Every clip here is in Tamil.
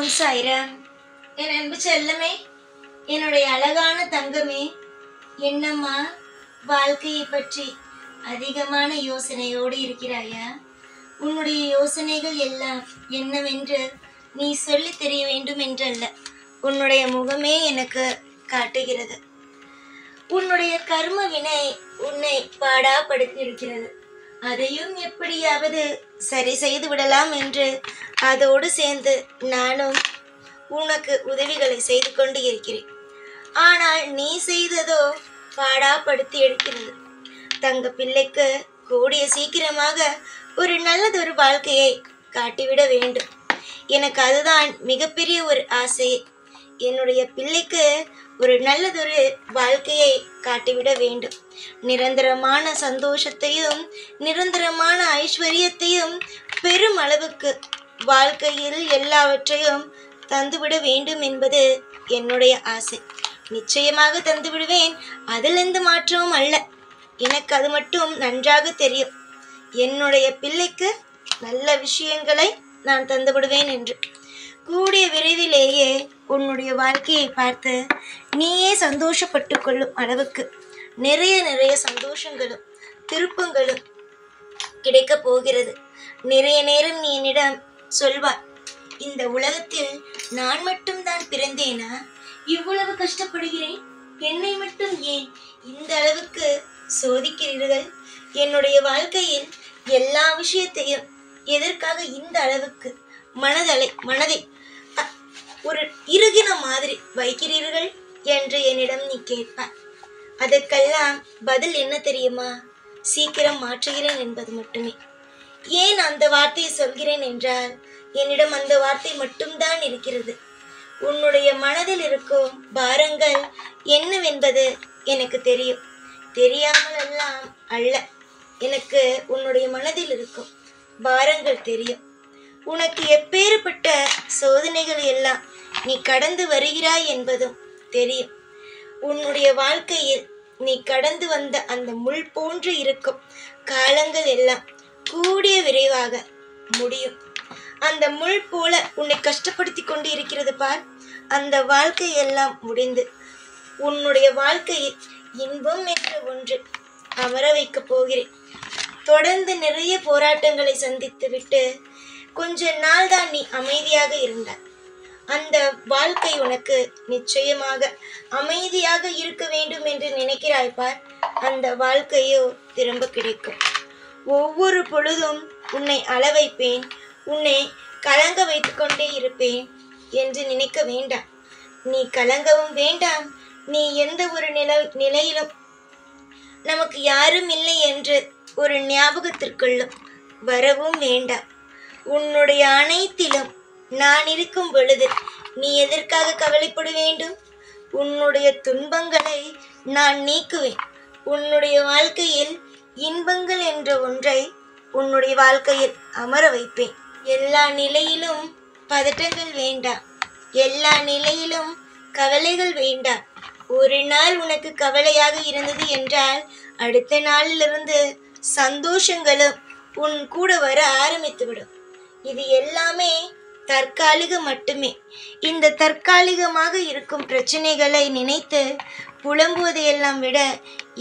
ஓம் சாய்ராம். என் அன்பு செல்லமே, என்னுடைய அழகான தங்கமே, என்னம்மா வாழ்க்கையை பற்றி அதிகமான யோசனையோடு இருக்கிறாயா? உன்னுடைய யோசனைகள் எல்லாம் என்னவென்று நீ சொல்லி தெரிய வேண்டும் என்றல்ல, உன்னுடைய முகமே எனக்கு காட்டுகிறது. உன்னுடைய கர்ம வினை உன்னை பாடாப்படுத்தி இருக்கிறது. அதையும் எப்படியாவது சரி செய்து விடலாம் என்று அதோடு சேர்ந்து நானும் உனக்கு உதவிகளை செய்து கொண்டு இருக்கிறேன். ஆனால் நீ செய்ததோ பாடாப்படுத்தி எடுக்கிறது. தங்க பிள்ளைக்கு கூடிய சீக்கிரமாக ஒரு நல்லதொரு வாழ்க்கையை காட்டிவிட வேண்டும். எனக்கு அதுதான் மிகப்பெரிய ஒரு ஆசை. என்னுடைய பிள்ளைக்கு ஒரு நல்லதொரு வாழ்க்கையை காட்டிவிட வேண்டும். நிரந்தரமான சந்தோஷத்தையும் நிரந்தரமான ஐஸ்வர்யத்தையும் பெரும் அளவுக்கு வாழ்க்கையில் எல்லாவற்றையும் தந்துவிட வேண்டும் என்பது என்னுடைய ஆசை. நிச்சயமாக தந்து விடுவேன், அதில் எந்த மாற்றமும் அல்ல. எனக்கு அது மட்டும் நன்றாக தெரியும். என்னுடைய பிள்ளைக்கு நல்ல விஷயங்களை நான் தந்து விடுவேன் என்று. கூடிய விரைவிலேயே உன்னுடைய வாழ்க்கையை பார்த்து நீயே சந்தோஷப்பட்டு கொள்ளும் அளவுக்கு நிறைய சந்தோஷங்களும் திருப்பங்களும் கிடைக்க போகிறது. நிறைய நேரம் நீ என்னிடம் சொல்வாய், இந்த உலகத்தில் நான் மட்டும்தான் பிறந்தேனா? இவ்வளவு கஷ்டப்படுகிறேன், என்னை மட்டும் ஏன் இந்த அளவுக்கு சோதிக்கிறீர்கள்? என்னுடைய வாழ்க்கையில் எல்லா விஷயத்தையும் எதற்காக இந்த அளவுக்கு மனதை ஒரு இறுகின மாதிரி வைக்கிறீர்கள் என்று என்னிடம் நீ கேட்பாய். அதற்கெல்லாம் பதில் என்ன தெரியுமா? சீக்கிரம் மாற்றுகிறேன் என்பது மட்டுமே. ஏன் அந்த வார்த்தையை சொல்கிறேன் என்றால், என்னிடம் அந்த வார்த்தை மட்டும்தான் இருக்கிறது. உன்னுடைய மனதில் இருக்கும் பாரங்கள் என்னவென்பது எனக்கு தெரியும். தெரியாமல் எல்லாம் அல்ல, எனக்கு உன்னுடைய மனதில் இருக்கும் பாரங்கள் தெரியும். உனக்கு எப்பேற்பட்ட சோதனைகள் எல்லாம் நீ கடந்து வருகிறாய் என்பதும் தெரியும். உன்னுடைய வாழ்க்கையில் நீ கடந்து வந்த அந்த முள் போன்று இருக்கும் காலங்கள் எல்லாம் கூடிய விரைவாக முடியும். அந்த முள் போல உன்னை கஷ்டப்படுத்தி கொண்டு இருக்கிறது பார், அந்த வாழ்க்கை எல்லாம் முடிந்து உன்னுடைய வாழ்க்கையில் இன்பம் என்ற ஒன்று அமர வைக்க போகிறேன். தொடர்ந்து நிறைய போராட்டங்களை சந்தித்து விட்டு கொஞ்ச நாள் தான் நீ அமைதியாக இருந்தாய். அந்த வாழ்க்கை உனக்கு நிச்சயமாக அமைதியாக இருக்க வேண்டும் என்று நினைக்கிறாய் பார், அந்த வாழ்க்கையோ திரும்ப கிடைக்கும். ஒவ்வொரு பொழுதும் உன்னை அழ வைப்பேன், உன்னை கலங்க வைத்து கொண்டே இருப்பேன் என்று நினைக்க வேண்டாம். நீ கலங்கவும் வேண்டாம். நீ எந்த ஒரு நிலையிலும் நமக்கு யாரும் இல்லை என்று ஒரு ஞாபகத்திற்குள்ளும் வரவும் வேண்டாம். உன்னுடைய அனைத்திலும் நான் இருக்கும் பொழுது நீ எதற்காக கவலைப்பட வேண்டும்? உன்னுடைய துன்பங்களை நான் நீக்குவேன். உன்னுடைய வாழ்க்கையில் இன்பங்கள் என்ற ஒன்றை உன்னுடைய வாழ்க்கையில் அமர வைப்பேன். எல்லா நிலையிலும் பதட்டங்கள் வேண்டாம், எல்லா நிலையிலும் கவலைகள் வேண்டாம். ஒரு நாள் உனக்கு கவலையாக இருந்தது என்றால் அடுத்த நாளிலிருந்து சந்தோஷங்களும் உன் கூட வர ஆரம்பித்துவிடும். இது எல்லாமே தற்காலிக மட்டுமே. இந்த தற்காலிகமாக இருக்கும் பிரச்சனைகளை நினைத்து புலம்புவதையெல்லாம் விட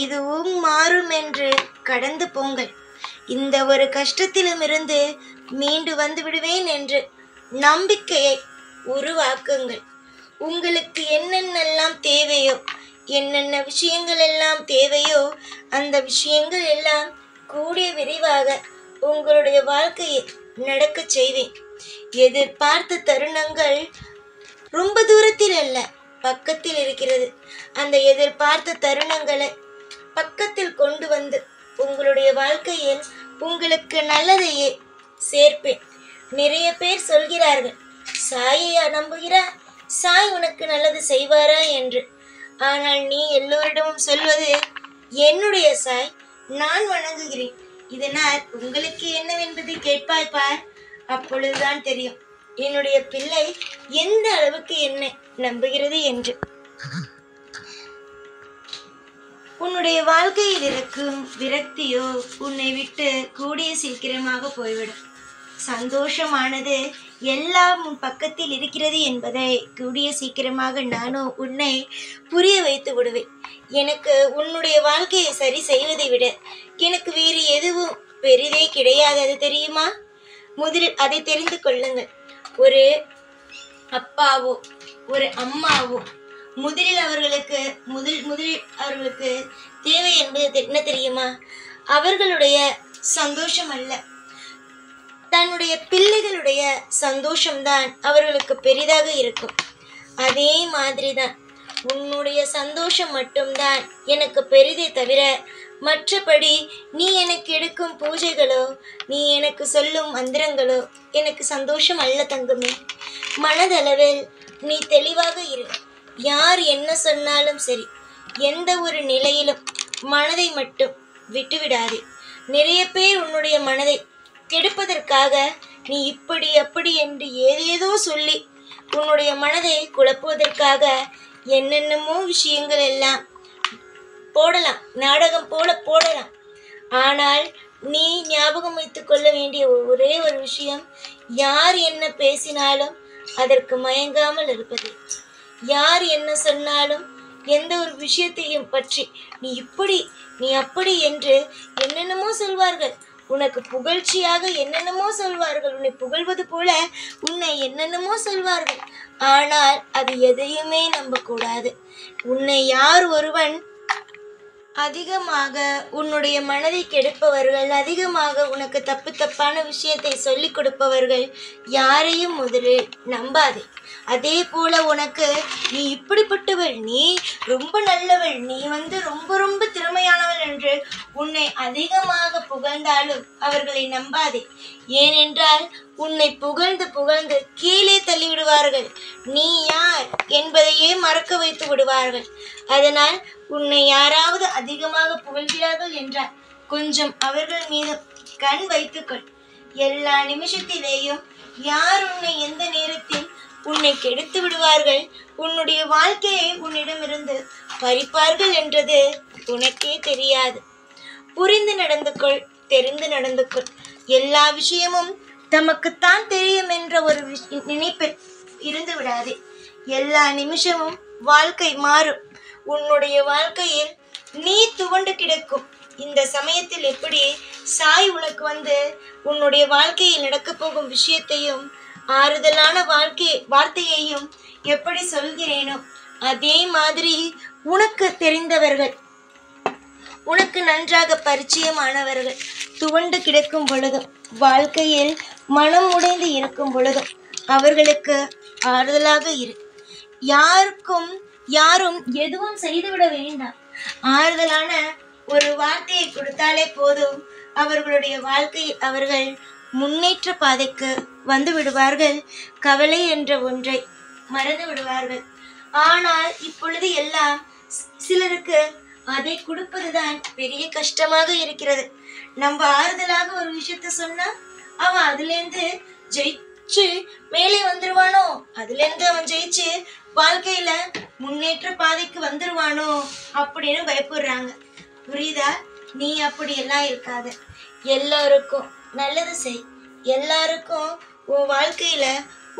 இதுவும் மாறும் என்று கடந்து போங்கள். இந்த ஒரு கஷ்டத்திலும் இருந்து மீண்டு வந்து விடுவேன் என்று நம்பிக்கையை உருவாக்குங்கள். உங்களுக்கு என்னென்னலாம் தேவையோ, என்னென்ன விஷயங்கள் எல்லாம் தேவையோ, அந்த விஷயங்கள் எல்லாம் கூடிய விரைவாக உங்களுடைய வாழ்க்கையை நடக்க செய்வேன். எதிர்பார்த்த தருணங்கள் ரொம்ப தூரத்தில் அல்ல, பக்கத்தில் இருக்கிறது. அந்த எதிர்பார்த்த தருணங்களை பக்கத்தில் கொண்டு வந்து உங்களுடைய வாழ்க்கையில் உங்களுக்கு நல்லதையே சேர்ப்பேன். நிறைய பேர் சொல்கிறார்கள், சாயை நம்புகிறார், சாய் உனக்கு நல்லது செய்வாரா என்று. ஆனால் நீ எல்லோரிடமும் சொல்வது, என்னுடைய சாய் நான் வணங்குகிறேன், இதனால் உங்களுக்கு என்னவென்பதை கேட்பாய் பார். அப்பொழுதுதான் தெரியும் என்னுடைய பிள்ளை எந்த அளவுக்கு என்னை நம்புகிறது என்று. உன்னுடைய வாழ்க்கையில் இருக்கும் விரக்தியோ உன்னை விட்டு கூடிய சீக்கிரமாக போய்விடும். சந்தோஷமானது எல்லாம் உன் பக்கத்தில் இருக்கிறது என்பதை கூடிய சீக்கிரமாக நானும் உன்னை புரிய வைத்து விடுவேன். எனக்கு உன்னுடைய வாழ்க்கையை சரி செய்வதை விட எனக்கு வேறு எதுவும் பெரிதே கிடையாது, அது தெரியுமா? முதலில் அதை தெரிந்து கொள்ளுங்கள். ஒரு அப்பாவோ ஒரு அம்மாவோ முதலில் அவர்களுக்கு தேவை என்பது என்ன தெரியுமா? அவர்களுடைய சந்தோஷம் அல்ல, தன்னுடைய பிள்ளைகளுடைய சந்தோஷம்தான் அவர்களுக்கு பெரிதாக இருக்கும். அதே மாதிரிதான் உன்னுடைய சந்தோஷம் மட்டும்தான் எனக்கு பெரிதே தவிர மற்றபடி நீ எனக்கு எடுக்கும் பூஜைகளோ நீ எனக்கு சொல்லும் மந்திரங்களோ எனக்கு சந்தோஷம் அல்ல தங்கமே. மனதளவில் நீ தெளிவாக இரு. யார் என்ன சொன்னாலும் சரி, எந்த ஒரு நிலையிலும் மனதை மட்டும் விட்டுவிடாதே. நிறைய பேர் உன்னுடைய மனதை கெடுப்பதற்காக நீ இப்படி அப்படி என்று ஏதேதோ சொல்லி உன்னுடைய மனதை குழப்புவதற்காக என்னென்னமோ விஷயங்கள் எல்லாம் போடலாம், நாடகம் போல போடலாம். ஆனால் நீ ஞாபகம் வைத்துக் கொள்ள வேண்டிய ஒரே ஒரு விஷயம், யார் என்ன பேசினாலும் அதற்கு மயங்காமல் இருப்பது. யார் என்ன சொன்னாலும் எந்த ஒரு விஷயத்தையும் பற்றி நீ இப்படி நீ அப்படி என்று என்னென்னமோ சொல்வார்கள். உனக்கு புகழ்ச்சியாக என்னென்னமோ சொல்வார்கள், உன்னை புகழ்வது போல உன்னை என்னென்னமோ சொல்வார்கள். ஆனால் அது எதையுமே நம்பக்கூடாது. உன்னை யார் ஒருவன் அதிகமாக உன்னுடைய மனதை கெடுப்பவர்கள், அதிகமாக உனக்கு தப்பான விஷயத்தை சொல்லிக் கொடுப்பவர்கள் யாரையும் முதலில் நம்பாதே. அதே போல உனக்கு நீ இப்படிப்பட்டவள், நீ ரொம்ப நல்லவள், நீ ரொம்ப ரொம்ப திறமையானவள் என்று உன்னை அதிகமாக புகழ்ந்தாலும் அவர்களை நம்பாதே. ஏனென்றால் உன்னை புகழ்ந்து புகழ்ந்து கீழே தள்ளிவிடுவார்கள். நீ யார் என்பதையே மறக்க வைத்து விடுவார்கள். அதனால் உன்னை யாராவது அதிகமாக புகழ்கிறார்கள் என்றால் கொஞ்சம் அவர்கள் மீது கண் வைத்துக்கொள். எல்லா நிமிஷத்திலேயும் யார் உன்னை எந்த நேரத்தில் உன்னை கெடுத்து விடுவார்கள், உன்னுடைய வாழ்க்கையை உன்னிடமிருந்து பறிப்பார்கள் என்றது உனக்கே தெரியாது. புரிந்து நடந்து கொள், தெரிந்து நடந்து கொள். எல்லா விஷயமும் தமக்குத்தான் தெரியும் என்ற ஒரு நினைப்பில் இருந்து விடாதே. எல்லா நிமிஷமும் வாழ்க்கை மாறும். உன்னுடைய வாழ்க்கையில் நீ துவண்டு கிடக்கும் இந்த சமயத்தில் எப்படி சாய் உனக்கு உன்னுடைய வாழ்க்கையில் நடக்கப் போகும் விஷயத்தையும் ஆறுதலான வார்த்தையையும் எப்படி சொல்கிறேனோ அதே மாதிரி உனக்கு தெரிந்தவர்கள், உனக்கு நன்றாக பரிச்சயமானவர்கள் துவண்டு கிடக்கும் பொழுதும், வாழ்க்கையில் மனம் உடைந்து இருக்கும் பொழுதும் அவர்களுக்கு ஆறுதலாக இரு. யாரும் எதுவும் செய்துவிட வேண்டாம். ஆறுதலான ஒரு வார்த்தையை கொடுத்தாலே போதும், அவர்களுடைய வாழ்க்கையில் அவர்கள் முன்னேற்ற பாதைக்கு வந்து விடுவார்கள். கவலை என்ற ஒன்றை மறந்து விடுவார்கள். ஆனால் இப்பொழுது எல்லாம் சிலருக்கு அதை கொடுப்பதுதான் பெரிய கஷ்டமாக இருக்கிறது. நம்ம ஆறுதலாக ஒரு விஷயத்த சொன்னா அவன் அதுலேருந்து ஜெயிச்சு மேலே வந்துருவானோ, அதுலேருந்து அவன் ஜெயிச்சு வாழ்க்கையில முன்னேற்ற பாதைக்கு வந்துருவானோ அப்படின்னு பயப்படுறாங்க. புரியுதா? நீ அப்படி எல்லாம் இருக்காத. எல்லாருக்கும் நல்லது செய். எல்லாருக்கும் உன் வாழ்க்கையில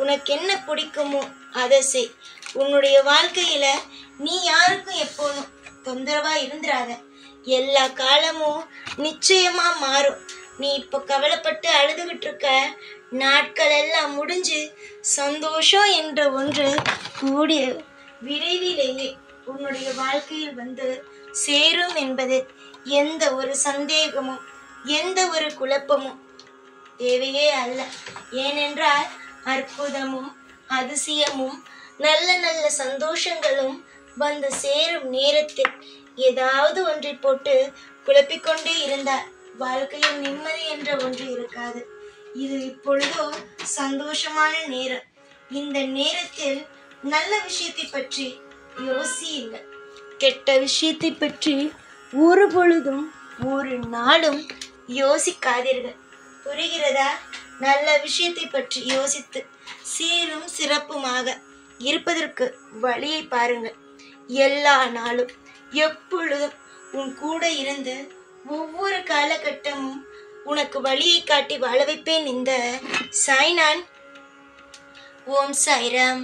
உனக்கு என்ன பிடிக்குமோ அதை செய். உன்னுடைய வாழ்க்கையில நீ யாருக்கும் எப்போதும் தொந்தரவா இருந்துராத. எல்லா காலமும் நிச்சயமா மாறும். நீ இப்போ கவலைப்பட்டு அழுதுகிட்டு இருக்க நாட்கள் எல்லாம் முடிஞ்சு சந்தோஷம் என்ற ஒன்று கூடிய விரைவிலேயே உன்னுடைய வாழ்க்கையில் சேரும் என்பது எந்த ஒரு சந்தேகமும் எந்த ஒரு குழப்பமும் தேவையே அல்ல. ஏனென்றால் அற்புதமும் அதிசயமும் நல்ல நல்ல சந்தோஷங்களும் சேரும் நேரத்தில் ஏதாவது ஒன்றை போட்டு குழப்பிக்கொண்டே இருந்தால் வாழ்க்கையில் நிம்மதி என்ற ஒன்று இருக்காது. இது இப்பொழுதோ சந்தோஷமான நேரம். இந்த நேரத்தில் நல்ல விஷயத்தை பற்றி யோசியுங்கள். கெட்ட விஷயத்தை பற்றி ஒரு பொழுதும் ஒரு நாளும் யோசிக்காதீர்கள். புரிகிறதா? நல்ல விஷயத்தை பற்றி யோசித்து சீரும் சிறப்புமாக இருப்பதற்கு வழியை பாருங்கள். எல்லா நாளும் எப்பொழுதும் உன் கூட இருந்து ஒவ்வொரு காலகட்டமும் உனக்கு வழியை காட்டி வாழ வைப்பேன் இந்த சாய் நான். ஓம் சாய்ராம்.